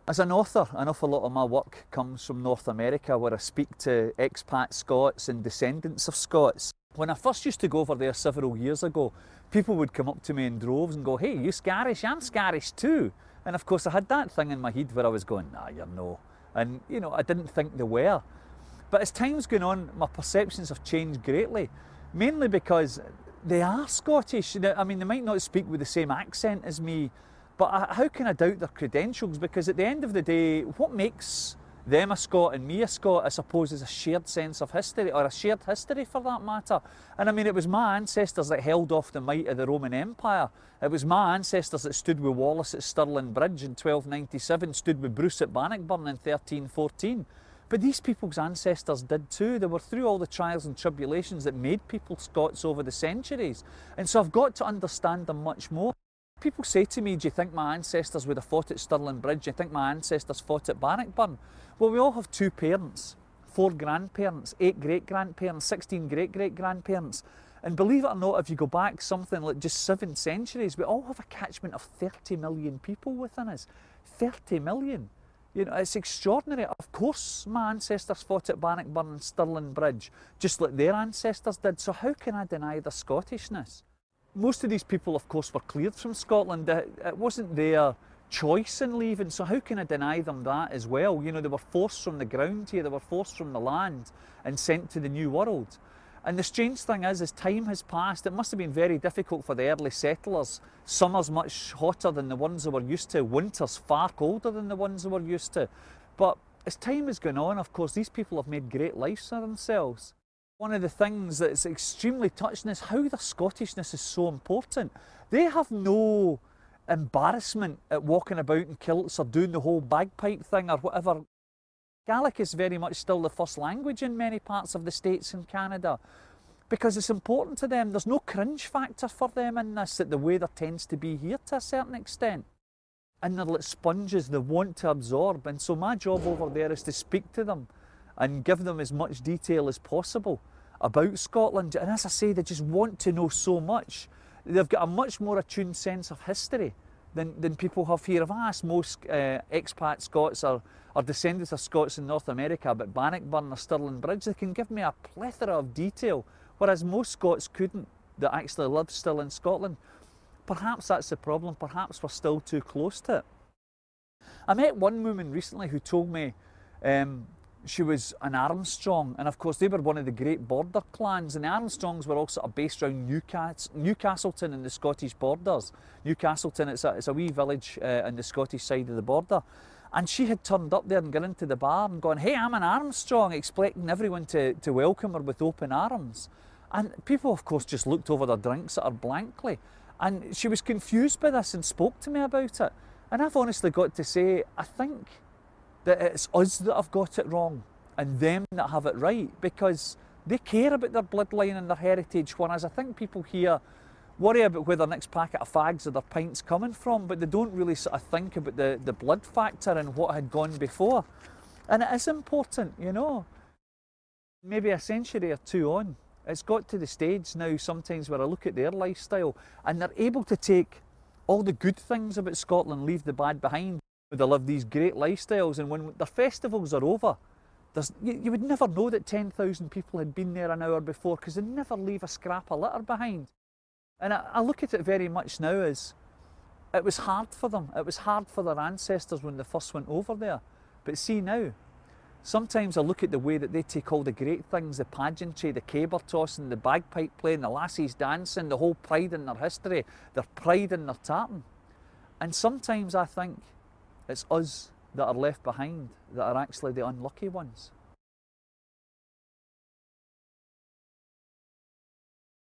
As an author, an awful lot of my work comes from North America, where I speak to expat Scots and descendants of Scots. When I first used to go over there several years ago, people would come up to me in droves and go, "Hey, you Scottish? I'm Scottish too." And of course I had that thing in my head where I was going, "Nah, you're no." And you know, I didn't think they were. But as time's gone on, my perceptions have changed greatly, mainly because they are Scottish. I mean, they might not speak with the same accent as me, but how can I doubt their credentials? Because at the end of the day, what makes them a Scot and me a Scot, I suppose, is a shared sense of history, or a shared history for that matter. And I mean, it was my ancestors that held off the might of the Roman Empire. It was my ancestors that stood with Wallace at Stirling Bridge in 1297, stood with Bruce at Bannockburn in 1314. But these people's ancestors did too. They were through all the trials and tribulations that made people Scots over the centuries. And so I've got to understand them much more. People say to me, "Do you think my ancestors would have fought at Stirling Bridge? Do you think my ancestors fought at Bannockburn?" Well, we all have 2 parents, 4 grandparents, 8 great-grandparents, 16 great-great-grandparents. And believe it or not, if you go back something like just 7 centuries, we all have a catchment of 30 million people within us. 30 million. You know, it's extraordinary. Of course my ancestors fought at Bannockburn and Stirling Bridge, just like their ancestors did. So how can I deny their Scottishness? Most of these people, of course, were cleared from Scotland. It wasn't their choice in leaving, so how can I deny them that as well? You know, they were forced from the ground here, they were forced from the land and sent to the New World. And the strange thing is, as time has passed, it must have been very difficult for the early settlers. Summers much hotter than the ones they were used to, winters far colder than the ones they were used to. But as time has gone on, of course, these people have made great lives for themselves. One of the things that's extremely touching is how their Scottishness is so important. They have no embarrassment at walking about in kilts or doing the whole bagpipe thing or whatever. Gaelic is very much still the first language in many parts of the States and Canada because it's important to them. There's no cringe factor for them in this, that the way there tends to be here to a certain extent. And they're like sponges, they want to absorb. And so my job over there is to speak to them and give them as much detail as possible about Scotland. And as I say, they just want to know so much. They've got a much more attuned sense of history than people have here. I've asked most expat Scots or descendants of Scots in North America about Bannockburn or Stirling Bridge. They can give me a plethora of detail, whereas most Scots couldn't, that actually live still in Scotland. Perhaps that's the problem. Perhaps we're still too close to it. I met one woman recently who told me she was an Armstrong, and of course they were one of the great border clans, and the Armstrongs were also based around Newcastleton in the Scottish borders. Newcastleton, it's a wee village on the Scottish side of the border, and she had turned up there and gone into the bar and gone, "Hey, I'm an Armstrong," expecting everyone to welcome her with open arms. And people, of course, just looked over their drinks at her blankly, and she was confused by this and spoke to me about it. And I've honestly got to say, I think that it's us that have got it wrong and them that have it right, because they care about their bloodline and their heritage, whereas I think people here worry about where their next packet of fags or their pints coming from, but they don't really sort of think about the blood factor and what had gone before. And it is important, you know. Maybe a century or 2 on, it's got to the stage now sometimes where I look at their lifestyle and they're able to take all the good things about Scotland, leave the bad behind. They live these great lifestyles, and when their festivals are over, you would never know that 10,000 people had been there an hour before, because they never leave a scrap of litter behind. And I look at it very much now as it was hard for them. It was hard for their ancestors when they first went over there. But see now, sometimes I look at the way that they take all the great things, the pageantry, the caber tossing, the bagpipe playing, the lassies dancing, the whole pride in their history, their pride in their tartan. And sometimes I think it's us that are left behind that are actually the unlucky ones.